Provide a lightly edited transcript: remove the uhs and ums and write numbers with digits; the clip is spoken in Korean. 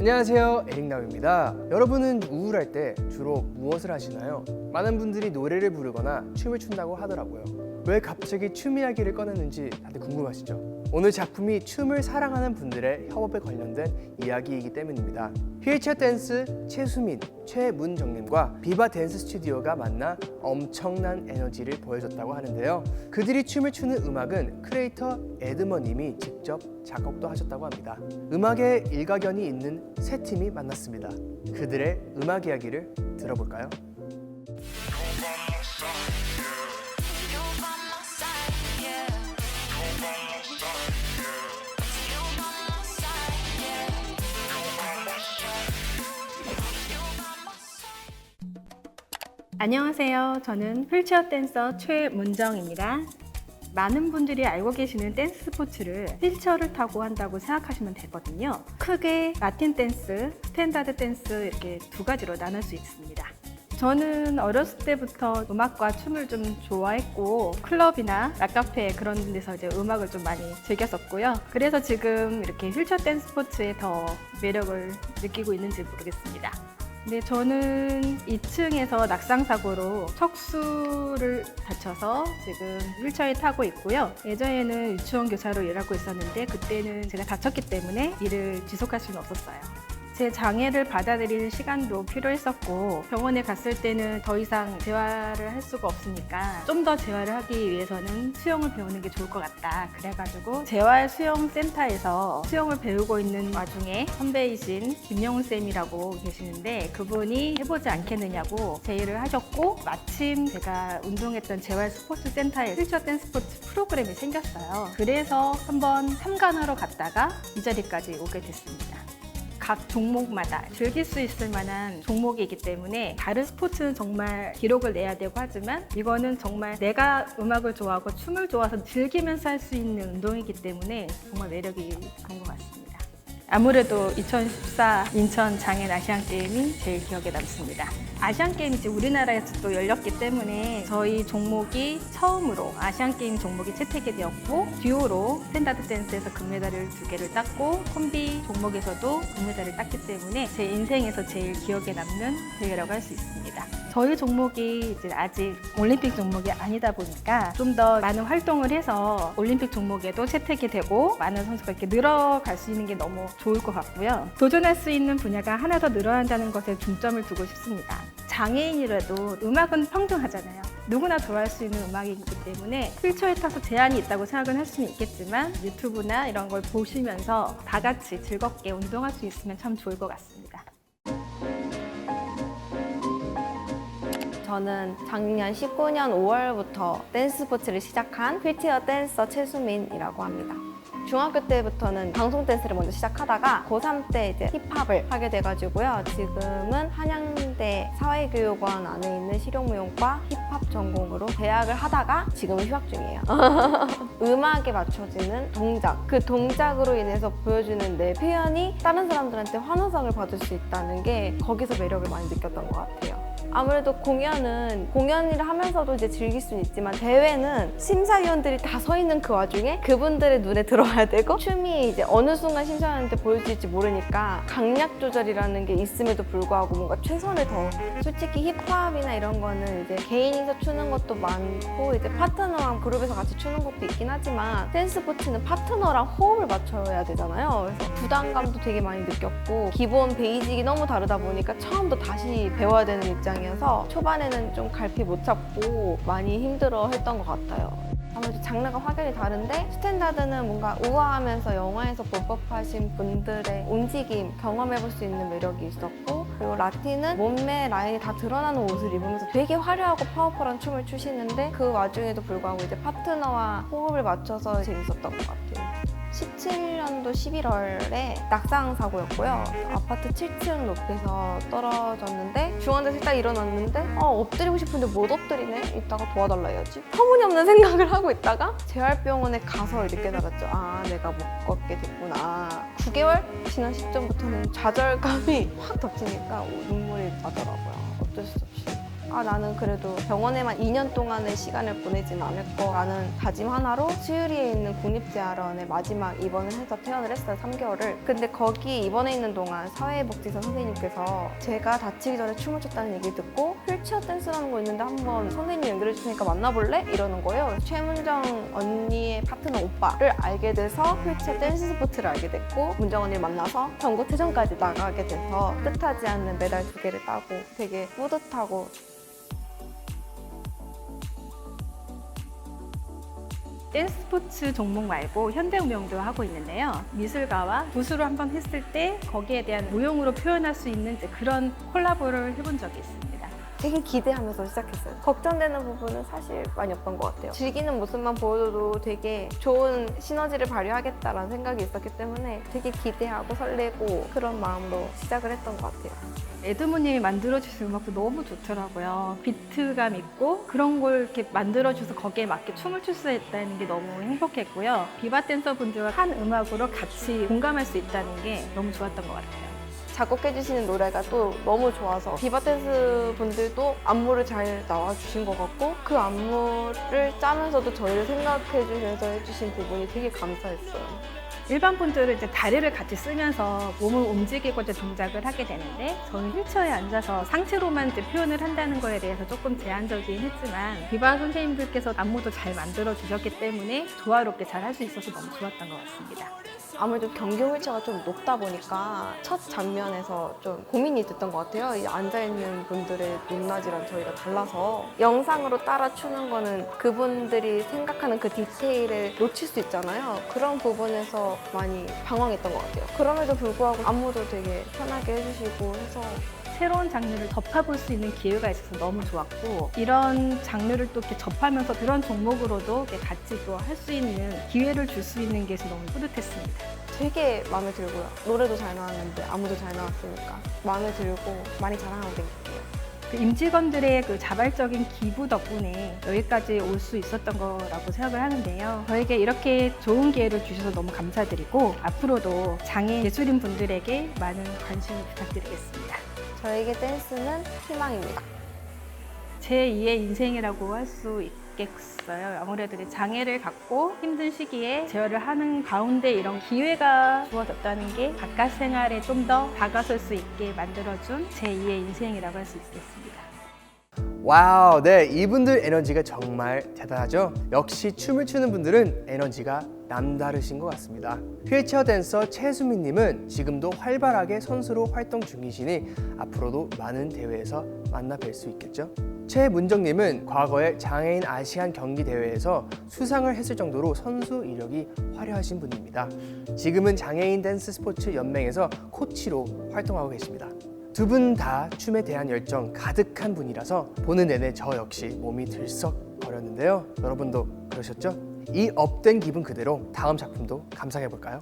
안녕하세요, 에릭남입니다. 여러분은 우울할 때 주로 무엇을 하시나요? 많은 분들이 노래를 부르거나 춤을 춘다고 하더라고요. 왜 갑자기 춤 이야기를 꺼냈는지 다들 궁금하시죠? 오늘 작품이 춤을 사랑하는 분들의 협업에 관련된 이야기이기 때문입니다. 휠체어 댄스 최수민, 최문정님과 비바 댄스 스튜디오가 만나 엄청난 에너지를 보여줬다고 하는데요. 그들이 춤을 추는 음악은 크리에이터 에드머님이 직접 작곡도 하셨다고 합니다. 음악에 일가견이 있는 세 팀이 만났습니다. 그들의 음악 이야기를 들어볼까요? 안녕하세요. 저는 휠체어 댄서 최문정입니다. 많은 분들이 알고 계시는 댄스 스포츠를 휠체어를 타고 한다고 생각하시면 되거든요. 크게 라틴 댄스, 스탠다드 댄스 이렇게 두 가지로 나눌 수 있습니다. 저는 어렸을 때부터 음악과 춤을 좀 좋아했고 클럽이나 락카페 그런 데서 이제 음악을 좀 많이 즐겼었고요. 그래서 지금 이렇게 휠체어 댄스 스포츠에 더 매력을 느끼고 있는지 모르겠습니다. 네, 저는 2층에서 낙상사고로 척수를 다쳐서 지금 휠체어에 타고 있고요. 예전에는 유치원 교사로 일하고 있었는데 그때는 제가 다쳤기 때문에 일을 지속할 수는 없었어요. 제 장애를 받아들일 시간도 필요했었고 병원에 갔을 때는 더 이상 재활을 할 수가 없으니까 좀 더 재활을 하기 위해서는 수영을 배우는 게 좋을 것 같다. 그래가지고 재활수영센터에서 수영을 배우고 있는 와중에 선배이신 김영훈 쌤이라고 계시는데 그분이 해보지 않겠느냐고 제의를 하셨고 마침 제가 운동했던 재활스포츠센터에 휠체어 댄스 스포츠 프로그램이 생겼어요. 그래서 한번 참관하러 갔다가 이 자리까지 오게 됐습니다. 각 종목마다 즐길 수 있을 만한 종목이기 때문에 다른 스포츠는 정말 기록을 내야 되고 하지만 이거는 정말 내가 음악을 좋아하고 춤을 좋아서 즐기면서 할 수 있는 운동이기 때문에 정말 매력이 있는 것 같습니다. 아무래도 2014 인천 장애인 아시안게임이 제일 기억에 남습니다. 아시안게임이 이제 우리나라에서 또 열렸기 때문에 저희 종목이 처음으로 아시안게임 종목이 채택이 되었고 듀오로 스탠다드 댄스에서 금메달을 2개를 땄고 콤비 종목에서도 금메달을 땄기 때문에 제 인생에서 제일 기억에 남는 대회라고 할 수 있습니다. 저희 종목이 이제 아직 올림픽 종목이 아니다 보니까 좀 더 많은 활동을 해서 올림픽 종목에도 채택이 되고 많은 선수가 이렇게 늘어갈 수 있는 게 너무 좋을 것 같고요. 도전할 수 있는 분야가 하나 더 늘어난다는 것에 중점을 두고 싶습니다. 장애인이라도 음악은 평등하잖아요. 누구나 좋아할 수 있는 음악이기 때문에 휠체어에 타서 제한이 있다고 생각은 할 수는 있겠지만 유튜브나 이런 걸 보시면서 다 같이 즐겁게 운동할 수 있으면 참 좋을 것 같습니다. 저는 작년 19년 5월부터 댄스 스포츠를 시작한 휠체어 댄서 최수민이라고 합니다. 중학교 때부터는 방송 댄스를 먼저 시작하다가 고3 때 이제 힙합을 하게 돼가지고요. 지금은 한양대 사회교육원 안에 있는 실용무용과 힙합 전공으로 대학을 하다가 지금은 휴학 중이에요. 음악에 맞춰지는 동작, 그 동작으로 인해서 보여주는 내 표현이 다른 사람들한테 환호성을 받을 수 있다는 게 거기서 매력을 많이 느꼈던 것 같아요. 아무래도 공연을 하면서도 이제 즐길 수는 있지만 대회는 심사위원들이 다 서 있는 그 와중에 그분들의 눈에 들어와야 되고 춤이 이제 어느 순간 심사위원한테 보여질지 모르니까 강약 조절이라는 게 있음에도 불구하고 뭔가 최선을 더 솔직히 힙합이나 이런 거는 이제 개인이서 추는 것도 많고 이제 파트너랑 그룹에서 같이 추는 것도 있긴 하지만 댄스 스포츠는 파트너랑 호흡을 맞춰야 되잖아요. 그래서 부담감도 되게 많이 느꼈고 기본 베이직이 너무 다르다 보니까 처음부터 다시 배워야 되는 입장이어서 초반에는 좀 갈피 못 잡고 많이 힘들어 했던 것 같아요. 아무래도 장르가 확연히 다른데 스탠다드는 뭔가 우아하면서 영화에서 볼 법하신 분들의 움직임 경험해볼 수 있는 매력이 있었고 그리고 라틴은 몸매 라인이 다 드러나는 옷을 입으면서 되게 화려하고 파워풀한 춤을 추시는데 그 와중에도 불구하고 이제 파트너와 호흡을 맞춰서 재밌었던 것 같아요. 17년도 11월에 낙상 사고였고요. 아파트 7층 높이에서 떨어졌는데 중환자실 딱 일어났는데 엎드리고 싶은데 못 엎드리네? 이따가 도와달라 해야지. 터무니없는 생각을 하고 있다가 재활병원에 가서 이렇게 깨달았죠. 아, 내가 못 걷게 됐구나. 9개월 지난 시점부터는 좌절감이 확 덮치니까 눈물이 나더라고요. 어쩔 수 없이. 나는 그래도 병원에만 2년 동안의 시간을 보내지는 않을 거라는 다짐 하나로 수유리에 있는 국립재활원에 마지막 입원을 해서 퇴원을 했어요. 3개월을. 근데 거기 입원해 있는 동안 사회복지사 선생님께서 제가 다치기 전에 춤을 췄다는 얘기 듣고 휠체어 댄스라는 거 있는데 한번 선생님 연결해 주시니까 만나볼래? 이러는 거예요. 최문정 언니의 파트너 오빠를 알게 돼서 휠체어 댄스 스포츠를 알게 됐고 문정 언니를 만나서 전국체전까지 나가게 돼서 뜻하지 않는 메달 2개를 따고 되게 뿌듯하고. 댄스 스포츠 종목 말고 현대무용도 하고 있는데요. 미술가와 붓으로 한번 했을 때 거기에 대한 무용으로 표현할 수 있는 이제 그런 콜라보를 해본 적이 있습니다. 되게 기대하면서 시작했어요. 걱정되는 부분은 사실 많이 없던 것 같아요. 즐기는 모습만 보여도 되게 좋은 시너지를 발휘하겠다라는 생각이 있었기 때문에 되게 기대하고 설레고 그런 마음으로 시작을 했던 것 같아요. 에드모님이 만들어주신 음악도 너무 좋더라고요. 비트감 있고 그런 걸 이렇게 만들어줘서 거기에 맞게 춤을 출 수 있다는 게 너무 행복했고요. 비바 댄서 분들과 한 음악으로 같이 공감할 수 있다는 게 너무 좋았던 것 같아요. 작곡해주시는 노래가 또 너무 좋아서 비바 댄스 분들도 안무를 잘 나와주신 것 같고 그 안무를 짜면서도 저희를 생각해주셔서 해주신 부분이 되게 감사했어요. 일반 분들은 이제 다리를 같이 쓰면서 몸을 움직이고 이제 동작을 하게 되는데 저는 휠체어에 앉아서 상체로만 이제 표현을 한다는 거에 대해서 조금 제한적이긴 했지만 비바 선생님들께서 안무도 잘 만들어 주셨기 때문에 조화롭게 잘 할 수 있어서 너무 좋았던 것 같습니다. 아무래도 경기 휠체어가 좀 높다 보니까 첫 장면에서 좀 고민이 됐던 것 같아요. 이 앉아있는 분들의 높낮이랑 저희가 달라서 영상으로 따라 추는 거는 그분들이 생각하는 그 디테일을 놓칠 수 있잖아요. 그런 부분에서 많이 방황했던 것 같아요. 그럼에도 불구하고 안무도 되게 편하게 해주시고 해서 새로운 장르를 접해볼 수 있는 기회가 있어서 너무 좋았고 이런 장르를 또 이렇게 접하면서 그런 종목으로도 이렇게 같이 또 할 수 있는 기회를 줄 수 있는 게 너무 뿌듯했습니다. 되게 마음에 들고요. 노래도 잘 나왔는데 안무도 잘 나왔으니까 마음에 들고 많이 자랑하고 댕길게요. 그 임직원들의 그 자발적인 기부 덕분에 여기까지 올 수 있었던 거라고 생각을 하는데요. 저에게 이렇게 좋은 기회를 주셔서 너무 감사드리고 앞으로도 장애 예술인 분들에게 많은 관심을 부탁드리겠습니다. 저에게 댄스는 희망입니다. 제2의 인생이라고 할 수 있겠어요. 아무래도 이제 장애를 갖고 힘든 시기에 재활을 하는 가운데 이런 기회가 주어졌다는 게 바깥 생활에 좀 더 다가설 수 있게 만들어준 제2의 인생이라고 할 수 있겠습니다. 와우, 네, 이분들 에너지가 정말 대단하죠? 역시 춤을 추는 분들은 에너지가 남다르신 것 같습니다. 휠체어 댄서 최수민님은 지금도 활발하게 선수로 활동 중이시니 앞으로도 많은 대회에서 만나 뵐 수 있겠죠? 최문정님은 과거에 장애인 아시안 경기 대회에서 수상을 했을 정도로 선수 이력이 화려하신 분입니다. 지금은 장애인 댄스 스포츠 연맹에서 코치로 활동하고 계십니다. 두 분 다 춤에 대한 열정 가득한 분이라서 보는 내내 저 역시 몸이 들썩거렸는데요. 여러분도 그러셨죠? 이 업된 기분 그대로 다음 작품도 감상해 볼까요?